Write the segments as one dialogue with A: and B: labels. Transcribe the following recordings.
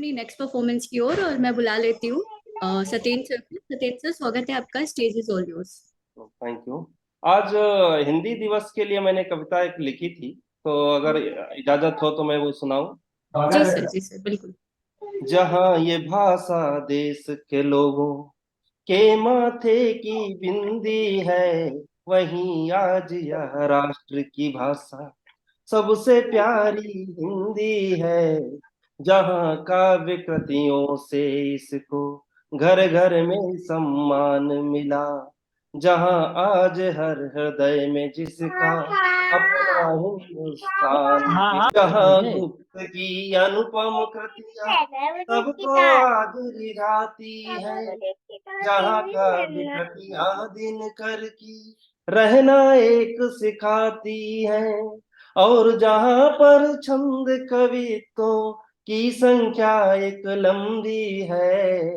A: अपनी next performance की ओर और मैं बुला लेती हूँ सत्येंद्र सर को। सत्येंद्र सर, स्वागत है आपका, stage is all yours.
B: Thank you. आज हिंदी दिवस के लिए मैंने कविता एक लिखी थी, तो अगर इजाजत हो तो मैं वो सुनाऊं।
A: जी सर, बिल्कुल।
B: जहाँ ये भाषा देश के लोगों के माथे की बिंदी है, वहीं आज यह राष्ट्र की भाषा सबसे प्यारी हिंदी है। जहाँ काव्य कृतियों से इसको घर घर में सम्मान मिला, जहाँ आज हर हृदय में जिसका अपना हिंदुस्तान है, जहाँ गुप्त की अनुपम कृतियां सबको आज रिझाती है, जहाँ काव्य कृतियां दिन कर की रहना एक सिखाती है, और जहाँ पर छंद कवित्वों की संख्या एक लंबी है,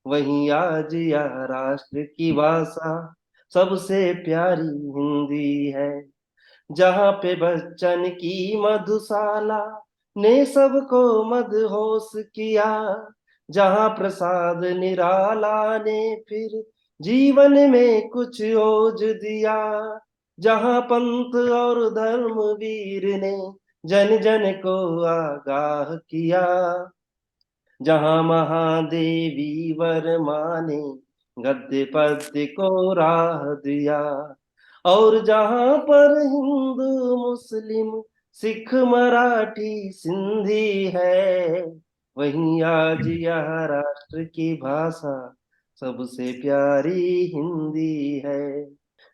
B: वहीं आज यह राष्ट्र की भाषा सबसे प्यारी हिंदी है। जहाँ पे बच्चन की मधुशाला ने सबको मदहोश किया, जहाँ प्रसाद निराला ने फिर जीवन में कुछ ओज दिया, जहाँ पंत और धर्मवीर ने जन जन को आगाह किया, जहाँ महादेवी वर्मा ने गद्य पद्य को राह दिया, और जहाँ पर हिंदू मुस्लिम सिख मराठी सिंधी है, वहीं आज यह राष्ट्र की भाषा सबसे प्यारी हिंदी है।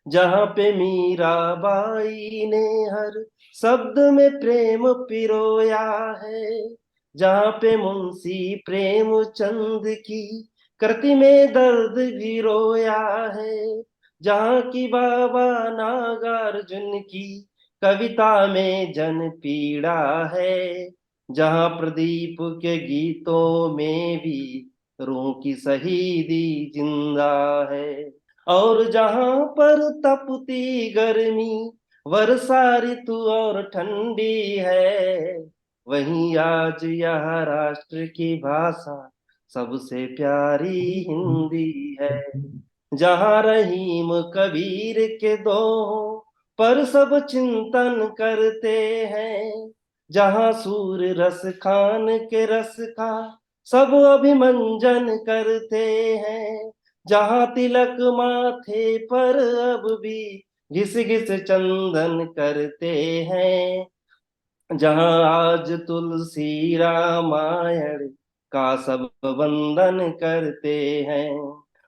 B: जहाँ पे मीराबाई ने हर शब्द में प्रेम पिरोया है, जहाँ पे मुंशी प्रेमचंद की कृति में दर्द भी रोया है, जहाँ की बाबा नागार्जुन की कविता में जन पीड़ा है, जहाँ प्रदीप के गीतों में भी रूह की शहीदी जिंदा है, और जहाँ पर तपती गर्मी वर्षा ऋतु और ठंडी है, वहीं आज यह राष्ट्र की भाषा सबसे प्यारी हिंदी है। जहाँ रहीम कबीर के दो पर सब चिंतन करते हैं, जहाँ सूर रस खान के रस का सब अभिमंजन करते हैं, जहाँ तिलक माथे पर अब भी घिस घिस चंदन करते हैं, जहाँ आज तुलसी रामायण का सब वंदन करते हैं,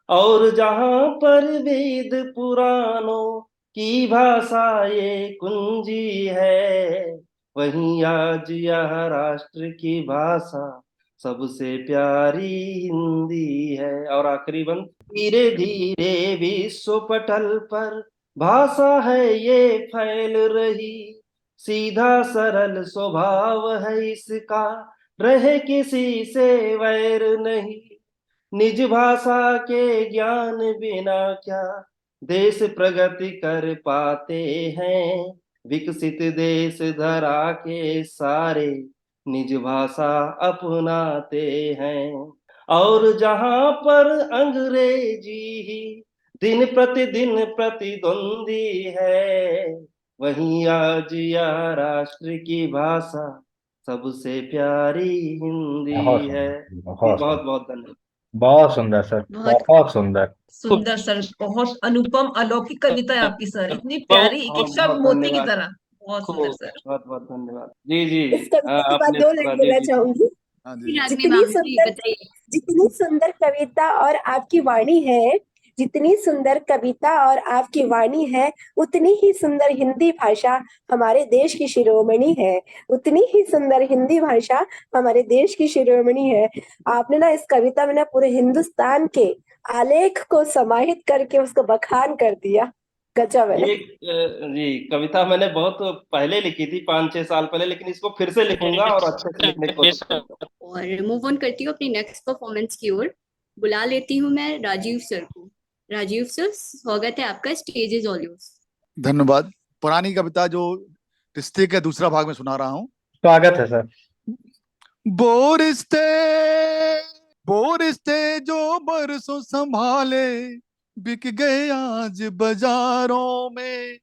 B: और जहाँ पर वेद पुराणों की भाषा ये कुंजी है, वहीं आज यह राष्ट्र की भाषा सबसे प्यारी हिंदी है। और आखिरी बंद, धीरे धीरे विश्व पटल पर भाषा है ये फैल रही, सीधा सरल स्वभाव है इसका, रहे किसी से वैर नहीं, निज भाषा के ज्ञान बिना क्या देश प्रगति कर पाते हैं, विकसित देश धरा के सारे निज भाषा अपनाते हैं, और जहाँ पर अंग्रेजी ही दिन प्रतिदिन प्रतिद्वंदी है, वहीं आज यह राष्ट्र की भाषा सबसे प्यारी
C: बहुत
B: हिंदी है।
C: सुंदर,
B: जी,
C: बहुत
B: बहुत
C: सुंदर,
B: बहुत धन्यवाद।
C: बहुत सुंदर सर,
A: बहुत
C: बहुत सुंदर।
D: सुंदर सर, बहुत अनुपम अलौकिक कविता है आपकी सर, इतनी
B: बहुत
D: प्यारी, एक एक
B: बहुत
D: शब्द
B: बहुत
D: मोती की
B: धन्यवाद।
D: तरह। बहुत सुंदर
B: खूब,
D: सर।
B: बहुत बहुत धन्यवाद। जी जी।
E: इस कविता के बाद
B: अपने
E: दो लाइन
B: राजीव
E: बोलना
B: जी।
E: चाहूंगी।
F: हाँ जी।
A: जी, रागनी
E: जितनी
A: मैम, जी
E: सुंदर
A: बताइए।
E: जितनी सुंदर कविता और आपकी वाणी है, जितनी सुंदर कविता और आपकी वाणी है, उतनी ही सुंदर हिंदी भाषा हमारे देश की शिरोमणि है। उतनी ही सुंदर हिंदी भाषा हमारे देश की शिरोमणि है। आपने ना इस कविता में ना पूरे हिंदुस्तान के आलेख को समाहित करके उसको बखान कर दिया। गजब है।
B: ये जी, कविता मैंने बहुत पहले लिखी थी, 5-6 साल पहले, लेकिन इसको फिर से लिखूंगा और अच्छे से लिखने की कोशिश करूंगा।
A: और मूव ऑन करती हूँ अपनी नेक्स्ट परफॉर्मेंस की ओर। बुला लेती हूँ मैं राजीव सर को। राजीव सर, स्वागत है आपका, स्टेज इज ऑल योर्स।
F: धन्यवाद। पुरानी कविता जो रिश्ते के दूसरा भाग में सुना रहा हूँ।
C: स्वागत है सर। वो रिश्ते वो रिश्ते जो बरसों संभाले बिक गए आज बाजारों में।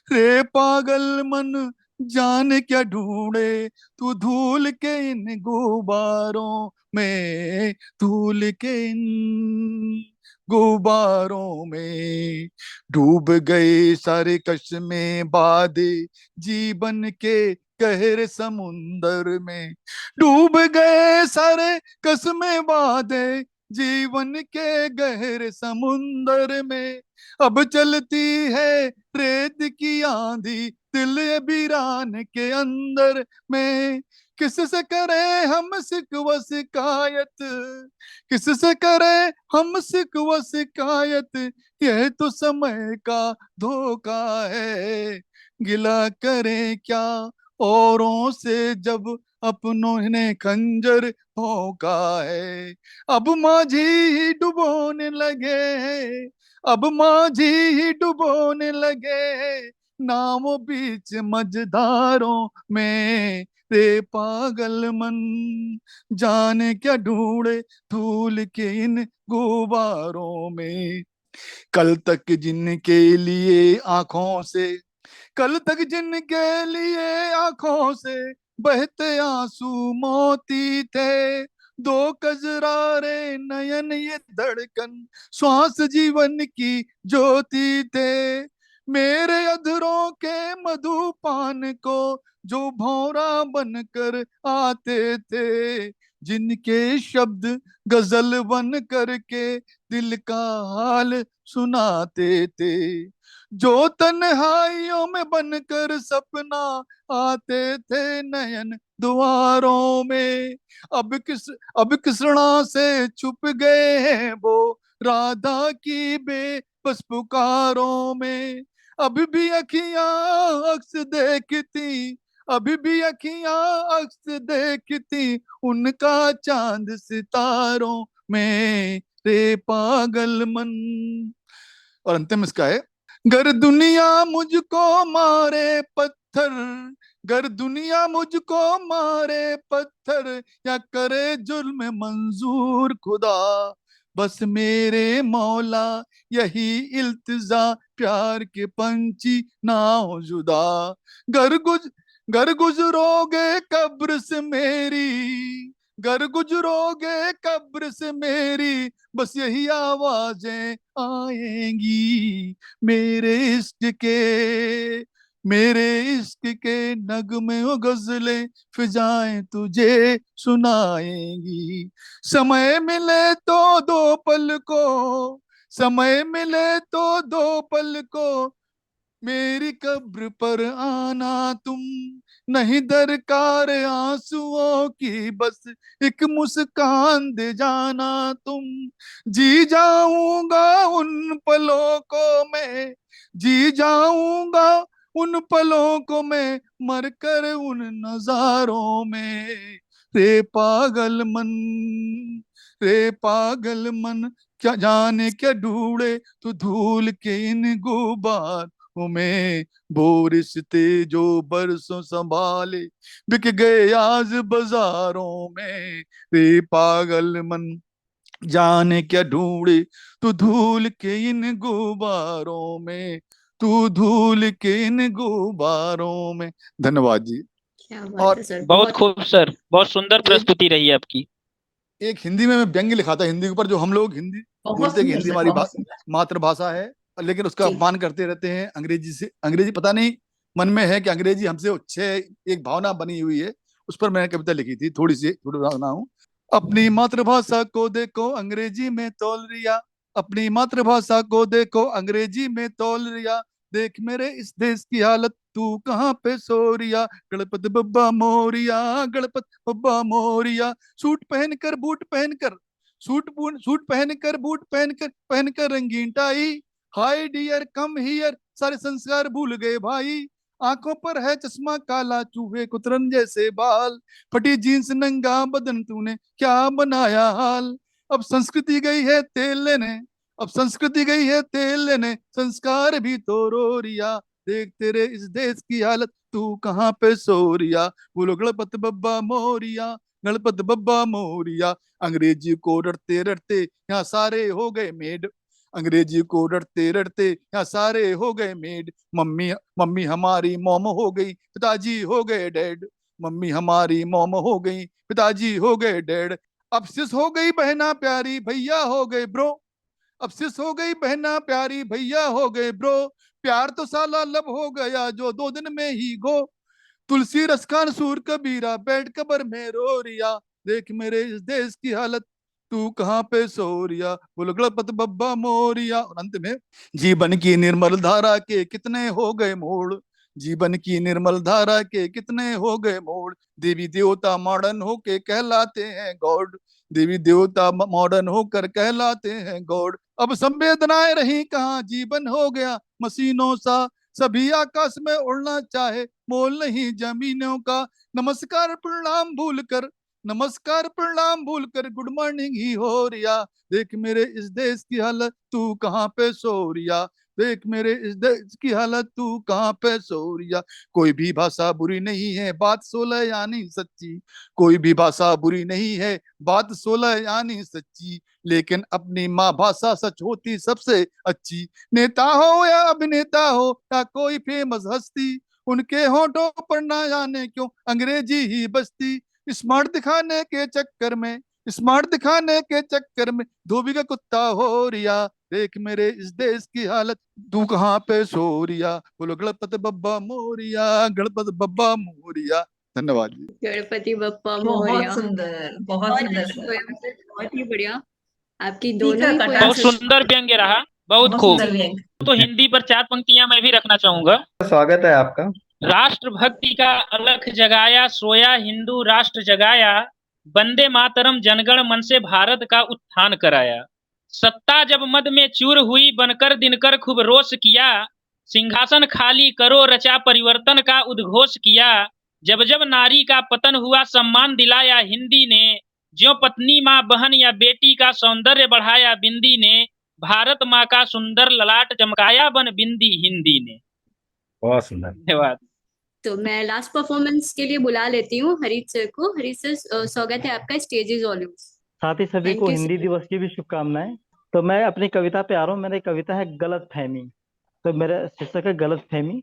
C: रे पागल मन जाने क्या ढूंढे तू धूल के इन गुबारों में, धूल के इन गुबारों में। डूब गए सारे कश्मे बादे जीवन के गहरे समुंदर में। डूब गए सारे कसमें वादे जीवन के गहरे समुंदर में। अब चलती है रेत की आंधी दिल वीरान के अंदर में। किससे करे हम शिकवा शिकायत, किससे करे हम शिकवा शिकायत, यह तो समय का धोखा है। गिला करें क्या औरों से जब अपनों ने खंजर भोंका है। अब माझी ही डुबोने लगे हैं, अब माझी ही डुबोने लगे हैं, नावों बीच मझधारों में। रे पागल मन जाने क्या ढूंढे धूल के इन गुबारों में। कल तक जिनके लिए आंखों से, कल तक जिनके लिए आंखों से बहते आंसू मोती थे। दो कजरारे नयन ये धड़कन श्वास जीवन की ज्योति थे। मेरे अधरों के मधुपान को जो भौरा बनकर आते थे, जिनके शब्द गजल बन करके दिल का हाल सुनाते थे। जो तन्हाइयों में बनकर सपना आते थे नयन द्वारों में। अब किसना से छुप गए हैं वो राधा की बेबस पुकारों में। अभी भी अखियां अक्स देखती, अभी भी अखियां अक्स देखती उनका चांद सितारों में। रे पागल मन। और अंतिम इसका है, गर दुनिया मुझको मारे पत्थर, गर दुनिया मुझको मारे पत्थर, या करे जुल्म मंजूर खुदा, बस मेरे मौला यही इल्तिजा प्यार के पंछी ना हो जुदा। गर गुज गर गुजरोगे कब्र से मेरी, गर गुजरोगे कब्र से मेरी, बस यही आवाजें आएंगी मेरे इश्क के, मेरे इश्क के नगमे और गजलें फिजाएं तुझे सुनाएंगी। समय मिले तो दो पल को, समय मिले तो दो पल को मेरी कब्र पर आना तुम। नहीं दरकार आंसुओं की, बस एक मुस्कान दे जाना तुम। जी जाऊंगा उन पलों को मैं, जी जाऊंगा उन पलों को मैं, मरकर उन नजारों में। रे पागल मन, रे पागल मन, क्या जाने क्या ढूंढे तो धूल के इन गुबार में। वो रिश्ते जो बरसों संभाले बिक गए आज बाजारों में। रे पागल मन जाने क्या ढूंढे तू धूल के इन गुबारों में, तू धूल के इन गुबारों में। धन्यवाद जी।
A: क्या बात
C: और
A: है सर,
F: बहुत
A: बहुत
F: खूब सर, बहुत सुंदर
C: एक
F: प्रस्तुति रही आपकी।
C: एक हिंदी में मैं व्यंग्य लिखा था हिंदी के ऊपर, जो हम लोग हिंदी
A: बहुत
C: बोलते हैं कि
A: सुंदर
C: हिंदी
A: सर,
C: हमारी
A: बहुत सुंदर।
C: मातृभाषा है, लेकिन उसका
A: जी
C: अपमान करते रहते हैं अंग्रेजी से। अंग्रेजी पता नहीं मन में है कि अंग्रेजी हमसे अच्छे है, एक भावना बनी हुई है। उस पर मैंने कविता लिखी थी, थोड़ी सुनाऊं। अपनी मातृभाषा को देखो अंग्रेजी में तौल रिया, अपनी मातृभाषा को देखो अंग्रेजी में तौल रिया, देख मेरे इस देश की हालत तू कहाँ पे सो रिया। गणपत बब्बा मोरिया, गणपत बब्बा मोरिया। सूट पहनकर बूट पहनकर, सूट पहनकर बूट पहनकर, पहनकर रंगीन tie, hi dear come here, सारे संस्कार भूल गए भाई। आंखों पर है चश्मा काला, चूहे कुतरन जैसे बाल, फटी जींस नंगा बदन, तूने क्या बनाया हाल। अब संस्कृति गई है तेल लेने, अब संस्कृति गई है तेल लेने, संस्कार भी तो रो रिया, देख तेरे इस देश की हालत तू कहाँ पे सो रिया। बोलो गणपत बब्बा मोरिया, गणपति बब्बा मोरिया। अंग्रेजी को रटते रटते यहाँ सारे हो गए मेड, अंग्रेजी को रटते रटते यहाँ सारे हो गए मेड। मम्मी मम्मी हमारी मॉम हो गई, पिताजी हो गए डैड। मम्मी हमारी मॉम हो गई, पिताजी हो गए डैड। अब सिस हो गई बहना प्यारी, भैया हो गए ब्रो। अब सिस हो गई बहना प्यारी, भैया हो गए ब्रो। प्यार तो साला लब हो गया जो 2 दिन में ही गो। तुलसी रस खान सूर कबीरा बैठ कबर में रो रिया। देख मेरे इस देश की हालत, तू कहाँ पे सो रिया। बोलो गणपति बब्बा मोरिया। और अंत में, जीवन की निर्मल धारा के कितने हो गए मोड़, जीवन की निर्मल धारा के कितने हो गए मोड़। देवी देवता मॉडर्न होके कहलाते हैं गॉड, देवी देवता मॉडर्न होकर कहलाते हैं गॉड। अब संवेदनाएं रही कहाँ, जीवन हो गया मशीनों सा। सभी आकाश में उड़ना चाहे, मोल नहीं जमीनों का। नमस्कार प्रणाम भूल कर, नमस्कार प्रणाम भूल कर गुड मॉर्निंग ही हो रिया। देख मेरे इस देश की हालत, तू कहाँ पे सो रिया। देख मेरे इस देश की हालत, तू कहाँ पे सो रिया। कोई भी भाषा बुरी नहीं है, बात 16 यानी सच्ची। कोई भी भाषा बुरी नहीं है, बात 16 यानी सच्ची। लेकिन अपनी माँ भाषा सच होती सबसे अच्छी। नेता हो या अभिनेता हो या कोई फेमस हस्ती, उनके होठों पर ना जाने क्यों अंग्रेजी ही बसती। स्मार्ट दिखाने के चक्कर में, स्मार्ट दिखाने के चक्कर में धोबी का कुत्ता हो रिया। देख मेरे इस देश की हालत, तू कहाँ पे सो रिया। बोलो गणपति बब्बा मोरिया, गणपति बब्बा मोरिया। धन्यवाद जी।
A: गणपति बप्पा
D: बहुत
A: मोरया।
D: सुंदर, बहुत
A: बहुत
D: सुंदर
A: अच्छी
D: सर।
A: पोयम सर, बहुत ही बढ़िया। आपकी
D: ठीक
A: दोनों
D: है
A: ही
D: कटाक्ष।
F: बहुत
A: पोयम
F: सुंदर व्यंग्य रहा, बहुत
D: बहुत
F: खूब।
D: सुंदर व्यंग।
F: तो हिंदी पर 4 पंक्तियां मैं भी रखना चाहूंगा।
B: स्वागत है आपका।
F: राष्ट्रभक्ति का अलख जगाया, सोया हिंदू राष्ट्र जगाया। वंदे मातरम जनगण मन से भारत का उत्थान कराया। सत्ता जब मद में चूर हुई, बनकर दिनकर खूब रोष किया। सिंहासन खाली करो रचा, परिवर्तन का उद्घोष किया। जब जब नारी का पतन हुआ, सम्मान दिलाया हिंदी ने। ज्यों पत्नी माँ बहन या बेटी का सौंदर्य बढ़ाया बिंदी ने। भारत माँ का सुंदर ललाट चमकाया बन बिंदी हिंदी ने।
B: बहुत सुंदर।
F: धन्यवाद।
A: तो मैं लास्ट परफॉर्मेंस के लिए बुला लेती हूँ हरीश सर को। हरीश सर, स्वागत है आपका, स्टेज इज ऑल योर्स।
G: साथ ही सभी
A: थैंक
G: को
A: यू
G: हिंदी
A: सर।
G: दिवस की भी शुभकामनाएं। तो मैं अपनी कविता पे आ रहा हूँ। मेरी कविता है गलत फहमी। तो मेरा शीर्षक है गलत फहमी।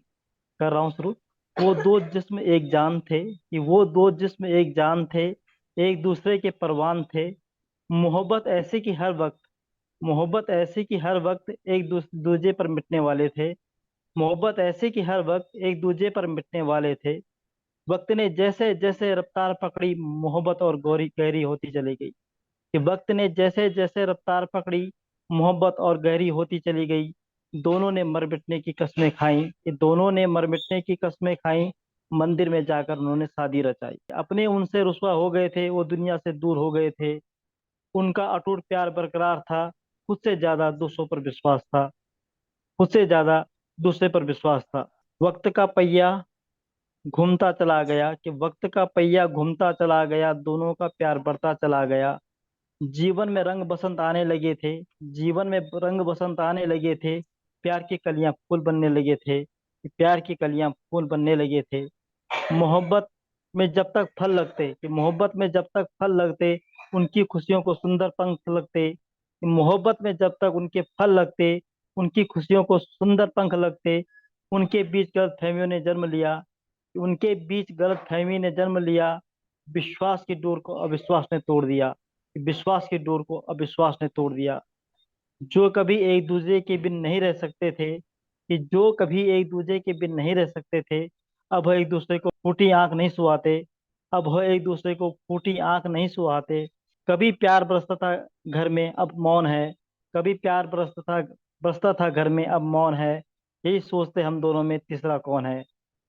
G: कर रहा हूँ शुरू। वो दो जिस्म एक जान थे, कि वो दो जिस्म एक जान थे, एक दूसरे के परवान थे। मोहब्बत ऐसी कि हर वक्त, मोहब्बत ऐसी कि हर वक्त एक दूजे पर मिटने वाले थे। मोहब्बत ऐसी कि हर वक्त एक दूजे पर मिटने वाले थे। वक्त ने जैसे जैसे रफ्तार पकड़ी, मोहब्बत और गहरी गहरी होती चली गई। कि वक्त ने जैसे जैसे रफ्तार पकड़ी, मोहब्बत और गहरी होती चली गई। दोनों ने मर मिटने की कस्में खाई, कि दोनों ने मर मिटने की कस्में खाई। मंदिर में जाकर उन्होंने शादी रचाई। अपने उनसे रुसवा हो गए थे, वो दुनिया से दूर हो गए थे। उनका अटूट प्यार बरकरार था, खुद से ज्यादा दूसरों पर विश्वास था, खुद से ज्यादा दूसरे पर विश्वास था। वक्त का पहिया घूमता चला गया, कि वक्त का पहिया घूमता चला गया, दोनों का प्यार बढ़ता चला गया। जीवन में रंग बसंत आने लगे थे, जीवन में रंग बसंत आने लगे थे। प्यार की कलियां फूल बनने लगे थे, प्यार की कलियां फूल बनने लगे थे। मोहब्बत में जब तक फल लगते, कि मोहब्बत में जब तक फल लगते, उनकी खुशियों को सुंदर पंख लगते। मोहब्बत में जब तक उनके फल लगते, उनकी खुशियों को सुंदर पंख लगते। उनके बीच गलत फहमियों ने जन्म लिया, उनके बीच गलत फहमी ने जन्म लिया। विश्वास की डोर को अविश्वास ने तोड़ दिया, विश्वास की डोर को अविश्वास ने तोड़ दिया। जो कभी एक दूसरे के बिन नहीं रह सकते थे, कि जो कभी एक दूसरे के बिन नहीं रह सकते थे, अब वह एक दूसरे को फूटी आंख नहीं सुहाते, अब वह एक दूसरे को फूटी आंख नहीं सुहाते। कभी प्यार बरसता था घर में, अब मौन है। कभी प्यार बरसता था घर में, अब मौन है। यही सोचते हम दोनों में तीसरा कौन है,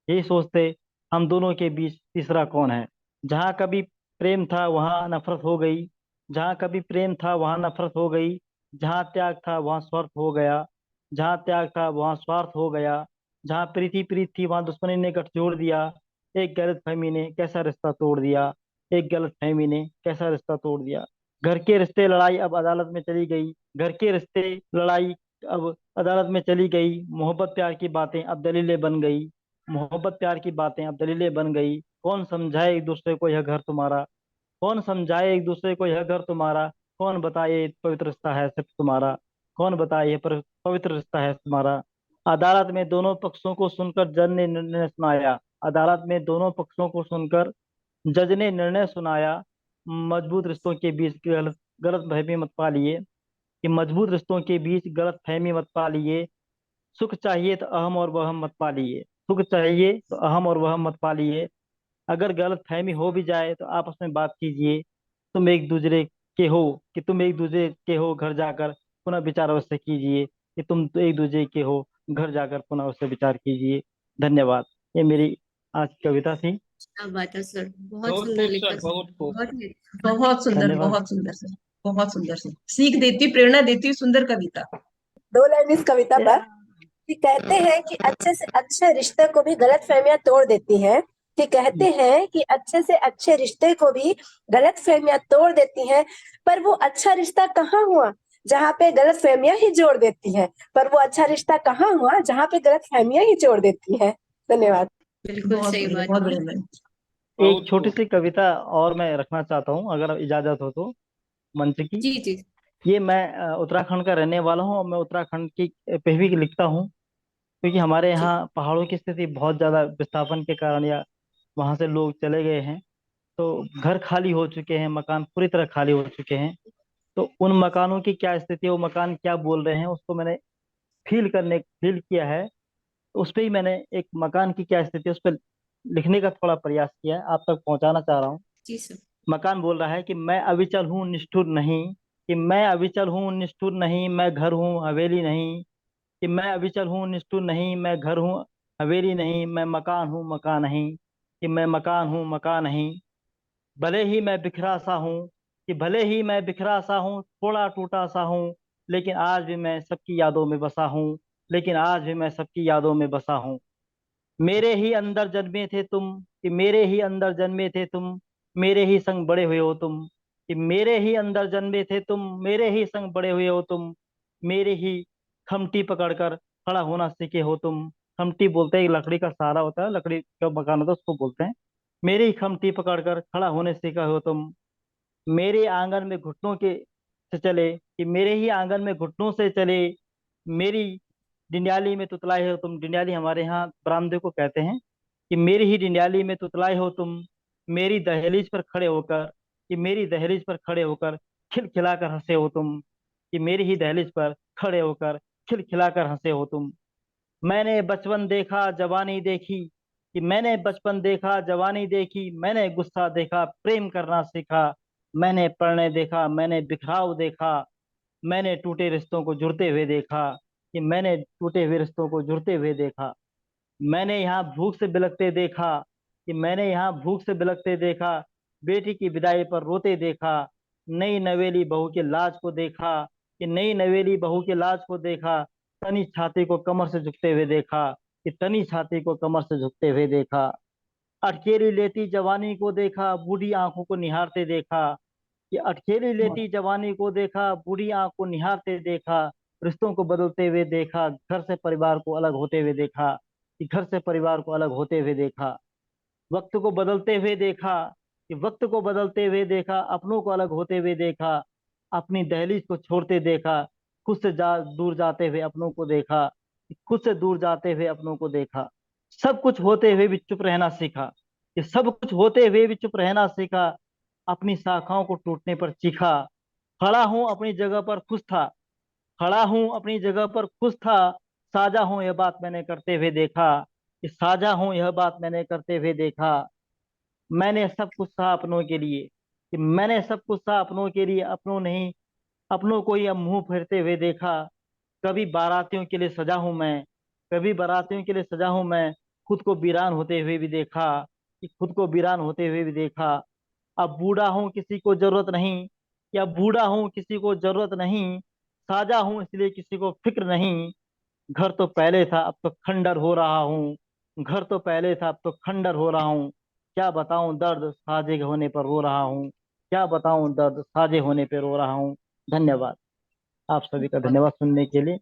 G: यही सोचते हम दोनों के बीच तीसरा कौन है। जहाँ कभी प्रेम था वहाँ नफरत हो गई, जहाँ कभी प्रेम था वहाँ नफरत हो गई। जहाँ त्याग था वहाँ स्वार्थ हो गया, जहाँ त्याग था वहाँ स्वार्थ हो गया। जहाँ प्रीति प्रीत थी वहाँ दुश्मनी ने गठजोड़ दिया। एक गलत फहमी ने कैसा रिश्ता तोड़ दिया, एक गलत फहमी ने कैसा रिश्ता तोड़ दिया। घर के रिश्ते लड़ाई अब अदालत में चली गई, घर के रिश्ते लड़ाई अब अदालत में चली गई। मोहब्बत प्यार की बातें अब दलीलें बन गई, मोहब्बत प्यार की बातें अब दलीलें बन गई। कौन समझाए एक दूसरे को यह घर तुम्हारा, कौन समझाए एक दूसरे को यह घर तुम्हारा, कौन बताए ये पवित्र रिश्ता है सिर्फ तुम्हारा, कौन बताए यह पवित्र रिश्ता है तुम्हारा। अदालत में दोनों पक्षों को सुनकर जज ने निर्णय सुनाया, अदालत में दोनों पक्षों को सुनकर जज ने निर्णय सुनाया। मजबूत रिश्तों के बीच गलत गलत फहमी मत पालिए, कि मजबूत रिश्तों के बीच गलत फहमी मत पालिए। सुख चाहिए तो अहम और वहम मत पालिए, सुख चाहिए तो अहम और वहम मत पालिए। अगर गलत फहमी हो भी जाए तो आपस में बात कीजिए। तुम एक दूसरे के हो घर जाकर पुनः विचार अवश्य कीजिए, कि तुम तो एक दूसरे के हो घर जाकर पुनः अवश्य विचार कीजिए। धन्यवाद। ये मेरी आज की कविता थी।
A: क्या बात है सर, बहुत
F: बहुत
A: सुंदर
F: खूब
A: लिखा
F: सर,
A: सर,
F: बहुत खूब।
A: बहुत ही
D: बहुत सुंदर,
G: धन्यवाद।
D: बहुत सुंदर सर, बहुत सुंदर सर, सीख देती, प्रेरणा देती सुंदर कविता।
E: 2 लाइन इस कविता पर कि कहते हैं कि अच्छे से अच्छे रिश्ते को भी गलत फहमियां तोड़ देती हैं, कि कहते हैं कि अच्छे से अच्छे रिश्ते को भी गलत फहमियां तोड़ देती हैं, पर वो अच्छा रिश्ता कहाँ हुआ जहाँ पे गलत फहमियां ही जोड़ देती हैं, पर वो अच्छा रिश्ता कहाँ हुआ जहाँ पे गलत फहमियां ही जोड़ देती हैं। धन्यवाद।
A: बिल्कुल
D: बहुत
A: सही
D: बढ़िया,
A: बात
D: बहुत
A: है।
D: बढ़िया मैम।
G: एक छोटी सी कविता और मैं रखना चाहता हूँ, अगर इजाजत हो तो, मंच की।
A: जी जी
G: ये मैं उत्तराखंड का रहने वाला हूँ और मैं उत्तराखंड की पे भी लिखता हूँ, क्योंकि हमारे
A: जी
G: यहाँ पहाड़ों की स्थिति बहुत ज़्यादा विस्थापन के कारण या वहाँ से लोग चले गए हैं, तो घर खाली हो चुके हैं, मकान पूरी तरह खाली हो चुके हैं। तो उन मकानों की क्या स्थिति है, वो मकान क्या बोल रहे हैं, उसको मैंने फील किया है। तो उस पर ही मैंने एक मकान की क्या स्थिति है उस पर लिखने का थोड़ा प्रयास किया है, आप तक पहुंचाना चाह रहा हूँ।
A: जी सर।
G: मकान बोल रहा है कि मैं अविचल हूँ निष्ठुर नहीं, कि मैं अविचल हूँ निष्ठुर नहीं, मैं घर हूँ हवेली नहीं, कि मैं अविचल हूँ निष्ठुर नहीं, मैं घर हूँ हवेली नहीं, मैं मकान हूँ मकान नहीं, कि मैं मकान हूँ मकान नहीं। भले ही मैं बिखरा सा हूँ, कि भले ही मैं बिखरा सा हूँ, थोड़ा टूटा सा हूँ, लेकिन आज भी मैं सबकी यादों में बसा हूँ, लेकिन आज भी मैं सबकी यादों में बसा हूँ। मेरे ही अंदर जन्मे थे तुम, कि मेरे ही अंदर जन्मे थे तुम, मेरे ही संग बड़े हुए हो तुम, कि मेरे ही अंदर जन्मे थे तुम, मेरे ही संग बड़े हुए हो तुम, मेरे ही खमटी पकड़कर खड़ा होना सीखे हो तुम। खमटी बोलते हैं, लकड़ी का सहारा होता है, लकड़ी का मकान होता है, उसको बोलते हैं। मेरी ही खमटी पकड़कर खड़ा होने सीखा हो तुम, मेरे आंगन में घुटनों के से चले, कि मेरे ही आंगन में घुटनों से चले, मेरी डिंडियाली में तुतलाए हो तुम। डिंडियाली हमारे यहाँ बरामदे को कहते हैं, कि मेरी ही डिंडियाली में तुतलाए हो तुम, मेरी दहलीज पर खड़े होकर, कि मेरी दहलीज पर खड़े होकर खिलखिलाकर हंसे हो तुम, कि मेरी ही दहलीज पर खड़े होकर खिलखिलाकर हंसे हो तुम। मैंने बचपन देखा जवानी देखी, कि मैंने बचपन देखा जवानी देखी, मैंने गुस्सा देखा प्रेम करना सीखा, मैंने प्रणय देखा मैंने बिखराव देखा, मैंने टूटे रिश्तों को जुड़ते हुए देखा, कि मैंने टूटे हुए रिश्तों को जुड़ते हुए देखा। मैंने यहाँ भूख से बिलखते देखा, कि मैंने यहाँ भूख से बिलखते देखा, बेटी की विदाई पर रोते देखा, नई नवेली बहू के लाज को देखा, कि नई नवेली बहू के लाज को देखा, तनी छाती को कमर से झुकते हुए देखा, कि तनी छाती को कमर से झुकते हुए देखा। अटकेली लेती जवानी को देखा, बूढ़ी आंखों को निहारते देखा, कि अटकेली लेती जवानी को देखा, बूढ़ी आंख को निहारते देखा, रिश्तों को बदलते हुए देखा, घर से परिवार को अलग होते हुए देखा, कि घर से परिवार को अलग होते हुए देखा। वक्त को बदलते हुए देखा, कि वक्त को बदलते हुए देखा, अपनों को अलग होते हुए देखा, अपनी दहलीज को छोड़ते देखा, खुद से दूर जाते हुए अपनों को देखा, कि खुद से दूर जाते हुए अपनों को देखा। सब कुछ होते हुए भी चुप रहना सीखा, कि सब कुछ होते हुए भी चुप रहना सीखा, अपनी शाखाओं को टूटने पर चीखा। खड़ा हूं अपनी जगह पर खुश था, खड़ा हूं अपनी जगह पर खुश था, साझा हूं यह बात मैंने करते हुए देखा, कि साझा हूं यह बात मैंने करते हुए देखा। मैंने सब कुछ सहा अपनों के लिए, कि मैंने सब कुछ सहा अपनों के लिए, अपनों नहीं अपनों को ही अब मुंह फेरते हुए देखा। कभी बारातियों के लिए सजा हूं मैं, कभी बारातियों के लिए सजा हूं मैं, खुद को वीरान होते हुए भी देखा, कि खुद को वीरान होते हुए भी देखा। अब बूढ़ा हूं किसी को जरूरत नहीं, या बूढ़ा हूं किसी को जरूरत नहीं, साजा हूं इसलिए किसी को फिक्र नहीं। घर तो पहले था अब तो खंडर हो रहा हूँ, घर तो पहले था अब तो खंडर हो रहा हूँ। क्या बताऊं दर्द साजे होने पर रो रहा हूँ, क्या बताऊं दर्द साजे होने पर रो रहा हूँ। धन्यवाद। आप सभी का धन्यवाद सुनने के लिए।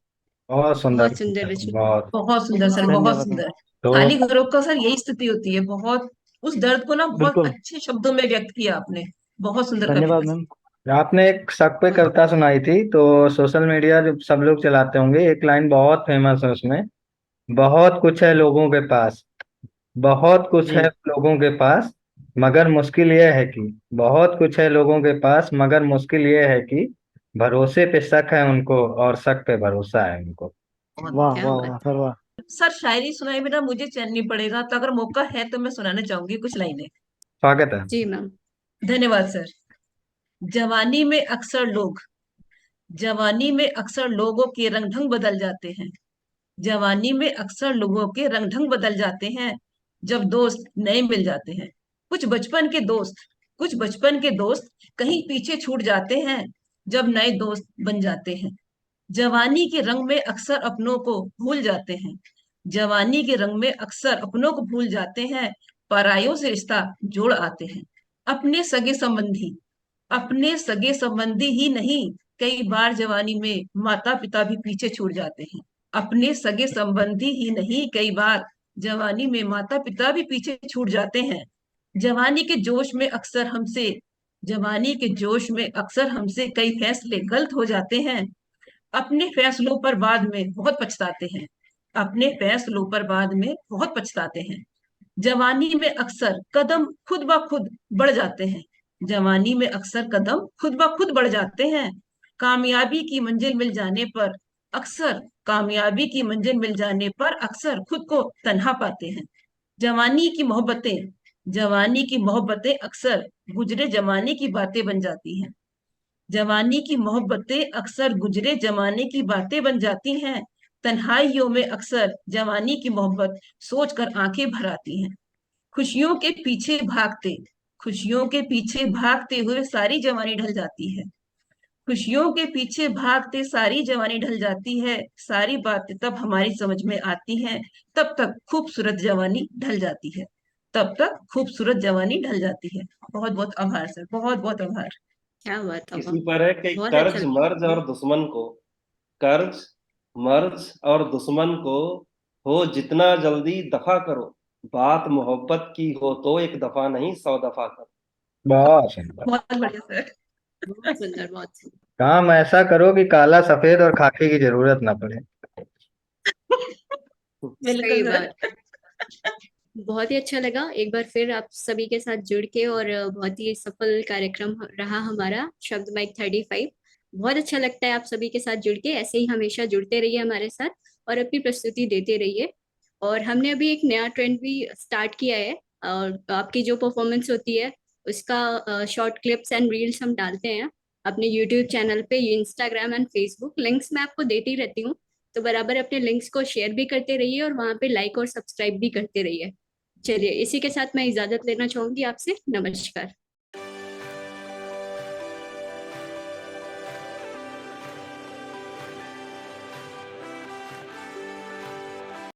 B: बहुत सुंदर
A: बहुत सुंदर रचना।
B: बहुत।
D: बहुत सुंदर सर, बहुत
G: धन्यवाद।
D: सुंदर।
B: तो
D: खाली घरों का सर यही स्थिति होती है, बहुत उस दर्द को ना बहुत
G: बिल्कुल।
D: अच्छे शब्दों में व्यक्त किया आपने। बहुत सुंदर
G: धन्यवाद
D: कविता।
G: मैम।
H: आपने एक शक पे कविता सुनाई थी, तो सोशल मीडिया जो सब लोग चलाते होंगे, एक लाइन बहुत फेमस है उसमें, बहुत कुछ है लोगों के पास, बहुत कुछ
G: जी
H: है लोगों के पास, मगर मुश्किल यह है कि, बहुत कुछ है लोगों के पास मगर मुश्किल यह है कि भरोसे पे शक है उनको और शक पे भरोसा है उनको।
D: बहुत
G: वाह
A: क्या
G: वाह
A: बात
G: वाह सर वाह।
D: सर, शायरी सुनाए बिना मुझे चैन नहीं पड़ेगा, तो अगर मौका है तो मैं सुनाना चाहूंगी कुछ लाइनें।
H: स्वागत है।
A: जी मैम।
D: धन्यवाद सर। जवानी में अक्सर लोग जवानी में अक्सर लोगों के रंग ढंग बदल जाते हैं। जवानी में अक्सर लोगों के रंग ढंग बदल जाते हैं, जब दोस्त नए मिल जाते हैं। कुछ बचपन के दोस्त कहीं पीछे छूट जाते हैं, जब नए दोस्त बन जाते हैं। जवानी के रंग में अक्सर अपनों को भूल जाते हैं। जवानी के रंग में अक्सर अपनों को भूल जाते हैं, परायों से रिश्ता जोड़ आते हैं। अपने सगे संबंधी अपने सगे संबंधी ही नहीं, कई बार जवानी में माता पिता भी पीछे छूट जाते हैं। अपने सगे संबंधी ही नहीं, कई बार जवानी में माता पिता भी पीछे छूट जाते हैं। जवानी के जोश में अक्सर हमसे जवानी के जोश में अक्सर हमसे कई फैसले गलत हो जाते हैं। अपने फैसलों पर बाद में बहुत पछताते हैं। अपने फैसलों पर बाद में बहुत पछताते हैं। जवानी में अक्सर कदम खुद ब खुद बढ़ जाते हैं। जवानी में अक्सर कदम खुद ब खुद बढ़ जाते हैं। कामयाबी की मंजिल मिल जाने पर अक्सर कामयाबी की मंजिल मिल जाने पर अक्सर खुद को तन्हा पाते हैं। जवानी की मोहब्बतें जवानी की मोहब्बतें अक्सर गुजरे जमाने की बातें बन जाती हैं। जवानी की मोहब्बतें अक्सर गुजरे जमाने की बातें बन जाती हैं। तन्हाइयों में अक्सर जवानी की मोहब्बत सोचकर आंखें भर आती हैं। खुशियों के पीछे भागते खुशियों के पीछे भागते हुए सारी जवानी ढल जाती है। खुशियों के पीछे भागते सारी जवानी ढल जाती है। सारी बातें तब हमारी समझ में आती हैं, तब तक खूबसूरत जवानी ढल जाती है। तब तक खूबसूरत जवानी ढल जाती है। बहुत बहुत आभार सर, बहुत बहुत आभार।
A: क्या बात है
B: इसी पर है कि
A: बहुत अच्छा
B: कर्ज मर्ज
A: लगा।
B: और दुश्मन को, कर्ज मर्ज और दुश्मन को हो जितना जल्दी दफा करो, बात मोहब्बत की हो तो एक दफा नहीं 100 दफा करो।
H: बहुत सुंदर।
D: बहुत बढ़िया सर।
A: बहुत सुंदर बहुत सुंदर।
H: काम ऐसा करो कि काला सफेद और खाकी की जरूरत ना पड़े।
A: सही
D: बिल्कुल
A: बात।
D: सर।
A: बहुत ही अच्छा लगा एक बार फिर आप सभी के साथ जुड़ के, और बहुत ही सफल कार्यक्रम रहा हमारा शब्द माइक 35। बहुत अच्छा लगता है आप सभी के साथ जुड़ के। ऐसे ही हमेशा जुड़ते रहिए हमारे साथ और अपनी प्रस्तुति देते रहिए। और हमने अभी एक नया ट्रेंड भी स्टार्ट किया है, और आपकी जो परफॉर्मेंस होती है उसका शॉर्ट क्लिप्स एंड रील्स हम डालते हैं अपने यूट्यूब चैनल पे, इंस्टाग्राम एंड फेसबुक। लिंक्स मैं आपको देती रहती हूँ, तो बराबर अपने लिंक्स को शेयर भी करते रहिए और वहां पे लाइक और सब्सक्राइब भी करते रहिए। चलिए इसी के साथ मैं इजाजत लेना चाहूंगी आपसे। नमस्कार।